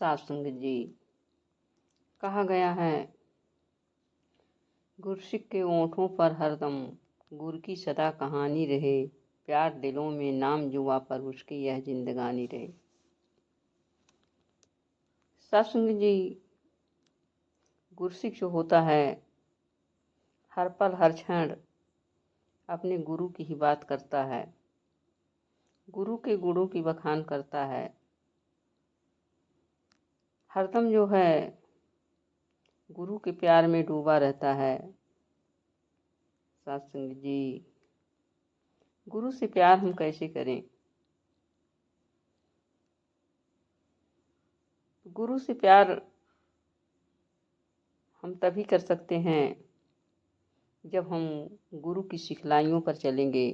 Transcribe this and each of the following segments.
सात्संग जी। कहा गया है, गुरसिक के ओंठों पर हरदम गुर की सदा कहानी रहे, प्यार दिलों में नाम जुआ पर उसकी यह जिंदगानी रहे। सात्संग जी, गुरसिक जो होता है हर पल हर क्षण अपने गुरु की ही बात करता है, गुरु के गुणों की बखान करता है, हरदम जो है गुरु के प्यार में डूबा रहता है। सत्संग जी, गुरु से प्यार हम कैसे करें? गुरु से प्यार हम तभी कर सकते हैं जब हम गुरु की सिखलाइयों पर चलेंगे।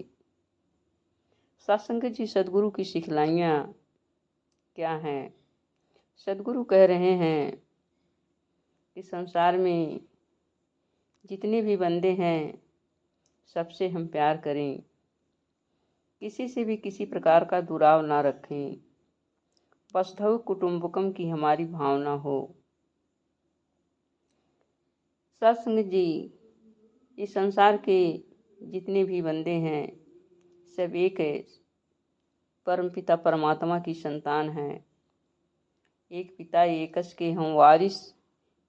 सत्संग जी, सदगुरु की सिखलाइयाँ क्या हैं? सदगुरु कह रहे हैं कि संसार में जितने भी बंदे हैं सबसे हम प्यार करें, किसी से भी किसी प्रकार का दुराव ना रखें, वसुधैव कुटुंबकम की हमारी भावना हो। सत्संग जी, इस संसार के जितने भी बंदे हैं सब एक परमपिता परमात्मा की संतान हैं। एक पिता एकस के हम वारिस,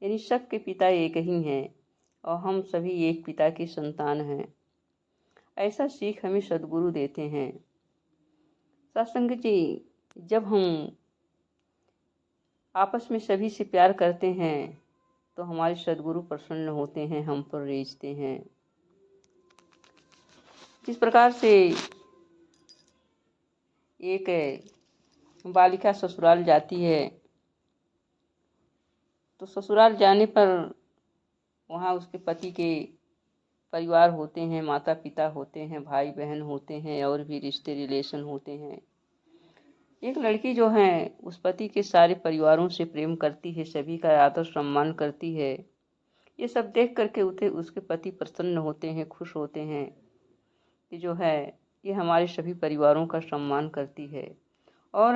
यानी सबके पिता एक ही हैं और हम सभी एक पिता की संतान हैं। ऐसा सीख हमें सदगुरु देते हैं। सत्संग जी, जब हम आपस में सभी से प्यार करते हैं तो हमारे सदगुरु प्रसन्न होते हैं, हम पर रेजते हैं। जिस प्रकार से एक बालिका ससुराल जाती है तो ससुराल जाने पर वहाँ उसके पति के परिवार होते हैं, माता पिता होते हैं, भाई बहन होते हैं और भी रिश्ते रिलेशन होते हैं। एक लड़की जो है उस पति के सारे परिवारों से प्रेम करती है, सभी का आदर सम्मान करती है। ये सब देख करके उसके पति प्रसन्न होते हैं, खुश होते हैं कि जो है ये हमारे सभी परिवारों का सम्मान करती है। और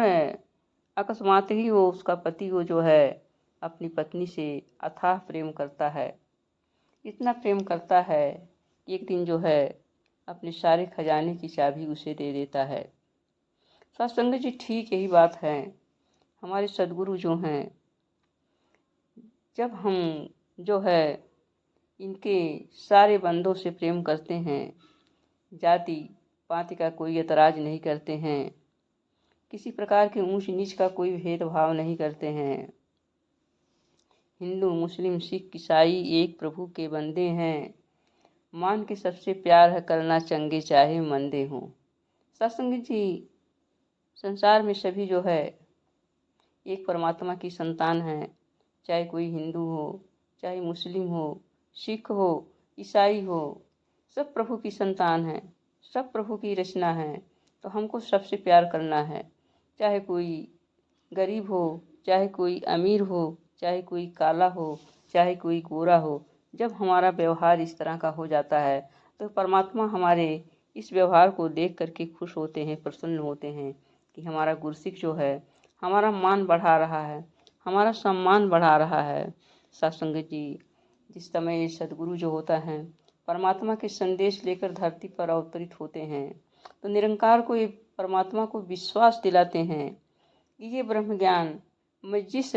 अकस्मात ही वो उसका पति वो जो है अपनी पत्नी से अथाह प्रेम करता है, इतना प्रेम करता है कि एक दिन जो है अपने सारे खजाने की चाबी उसे दे देता है। सत्संग जी, ठीक यही बात है। हमारे सदगुरु जो हैं, जब हम जो है इनके सारे बंदों से प्रेम करते हैं, जाति पाति का कोई एतराज नहीं करते हैं, किसी प्रकार के ऊंच नीच का कोई भेदभाव नहीं करते हैं। हिंदू मुस्लिम सिख ईसाई एक प्रभु के बंदे हैं, मान के सबसे प्यार है करना चंगे चाहे मंदे हों। सत्संग जी, संसार में सभी जो है एक परमात्मा की संतान है, चाहे कोई हिंदू हो, चाहे मुस्लिम हो, सिख हो, ईसाई हो, सब प्रभु की संतान है, सब प्रभु की रचना है। तो हमको सबसे प्यार करना है, चाहे कोई गरीब हो, चाहे कोई अमीर हो, चाहे कोई काला हो, चाहे कोई गोरा हो। जब हमारा व्यवहार इस तरह का हो जाता है तो परमात्मा हमारे इस व्यवहार को देख करके खुश होते हैं, प्रसन्न होते हैं कि हमारा गुरसिक जो है हमारा मान बढ़ा रहा है, हमारा सम्मान बढ़ा रहा है। सत्संग जी, जिस समय सदगुरु जो होता है परमात्मा के संदेश लेकर धरती पर अवतरित होते हैं तो निरंकार को, ये परमात्मा को विश्वास दिलाते हैं कि ये ब्रह्म ज्ञान मैं जिस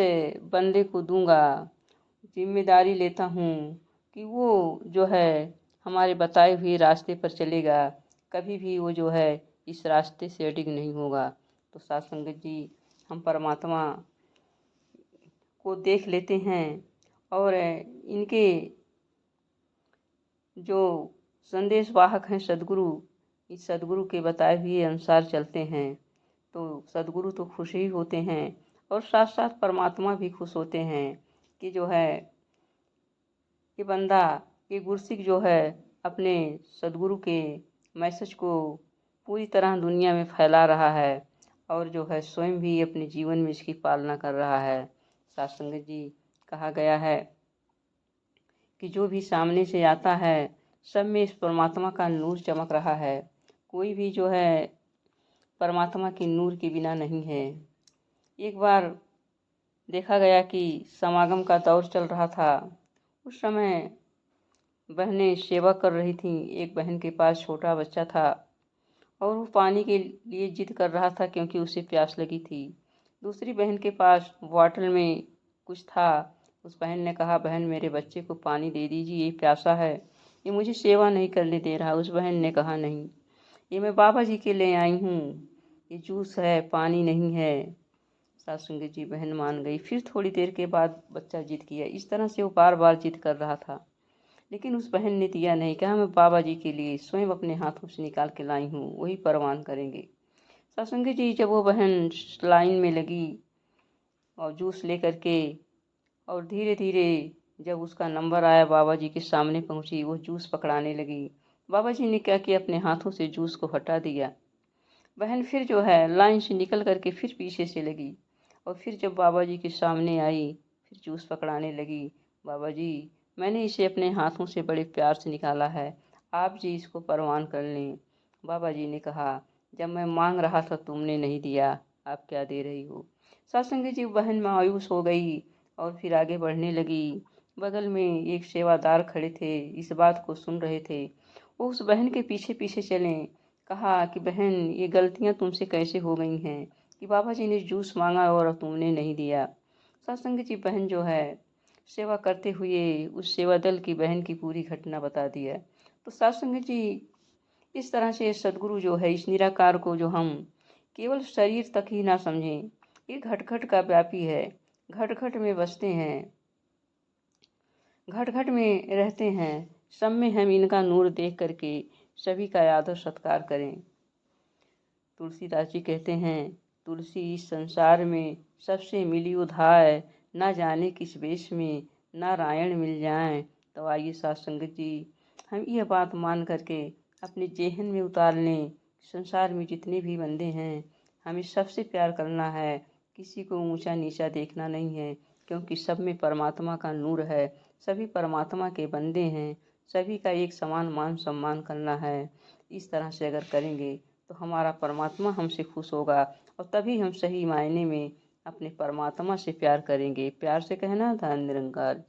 बंदे को दूंगा, जिम्मेदारी लेता हूँ कि वो जो है हमारे बताए हुए रास्ते पर चलेगा, कभी भी वो जो है इस रास्ते से अडिग नहीं होगा। तो सत्संग जी, हम परमात्मा को देख लेते हैं और इनके जो संदेश वाहक हैं सदगुरु, इस सदगुरु के बताए हुए अनुसार चलते हैं तो सदगुरु तो खुश ही होते हैं और साथ साथ परमात्मा भी खुश होते हैं कि जो है ये बंदा, ये गुरसिक जो है अपने सदगुरु के मैसेज को पूरी तरह दुनिया में फैला रहा है और जो है स्वयं भी अपने जीवन में इसकी पालना कर रहा है। सत्संग जी, कहा गया है कि जो भी सामने से आता है सब में इस परमात्मा का नूर चमक रहा है, कोई भी जो है परमात्मा के नूर के बिना नहीं है। एक बार देखा गया कि समागम का दौर चल रहा था। उस समय बहनें सेवा कर रही थीं। एक बहन के पास छोटा बच्चा था और वो पानी के लिए जिद कर रहा था क्योंकि उसे प्यास लगी थी। दूसरी बहन के पास बॉटल में कुछ था। उस बहन ने कहा, बहन मेरे बच्चे को पानी दे दीजिए, ये प्यासा है, ये मुझे सेवा नहीं करने दे रहा। उस बहन ने कहा, नहीं, ये मैं बाबा जी के लिए आई हूँ, ये जूस है, पानी नहीं है। सासुंगी जी बहन मान गई। फिर थोड़ी देर के बाद बच्चा जिद किया। इस तरह से वो बार बार जिद कर रहा था, लेकिन उस बहन ने दिया नहीं। कहा, मैं बाबा जी के लिए स्वयं अपने हाथों से निकाल के लाई हूँ, वही परवान करेंगे। सासुंगी जी जब वो बहन लाइन में लगी और जूस लेकर के, और धीरे धीरे जब उसका नंबर आया, बाबा जी के सामने पहुंची, वो जूस पकड़ाने लगी। बाबा जी ने क्या किया, अपने हाथों से जूस को हटा दिया। बहन फिर जो है लाइन से निकल करके फिर पीछे से लगी, और फिर जब बाबा जी के सामने आई, फिर जूस पकड़ाने लगी। बाबा जी, मैंने इसे अपने हाथों से बड़े प्यार से निकाला है, आप जी इसको परवान कर लें। बाबा जी ने कहा, जब मैं मांग रहा था तुमने नहीं दिया, आप क्या दे रही हो। सत्संगी जी बहन मायूस हो गई और फिर आगे बढ़ने लगी। बगल में एक सेवादार खड़े थे, इस बात को सुन रहे थे। वो उस बहन के पीछे पीछे चले। कहा कि बहन, ये गलतियां तुमसे कैसे हो गई हैं कि बाबा जी ने जूस मांगा और तुमने नहीं दिया। सत्संग जी बहन जो है सेवा करते हुए उस सेवा दल की बहन की पूरी घटना बता दिया। तो सत्संग जी इस तरह से सदगुरु जो है, इस निराकार को जो हम केवल शरीर तक ही ना समझें, ये घट घट का व्यापी है, घट घट में बसते हैं, घट घट में रहते हैं। सब में हम इनका नूर देख करके सभी का आदर सत्कार करें। तुलसीदास जी कहते हैं, तुलसी इस संसार में सबसे मिली उधार, ना जाने किस वेश में नारायण मिल जाए। तो आइए साथ संगत जी, हम यह बात मान करके अपने जेहन में उतार लें। संसार में जितने भी बंदे हैं, हमें सबसे प्यार करना है, किसी को ऊंचा नीचा देखना नहीं है, क्योंकि सब में परमात्मा का नूर है। सभी परमात्मा के बंदे हैं, सभी का एक समान मान सम्मान करना है। इस तरह से अगर करेंगे तो हमारा परमात्मा हमसे खुश होगा, और तभी हम सही मायने में अपने परमात्मा से प्यार करेंगे। प्यार से कहना, धन निरंकार।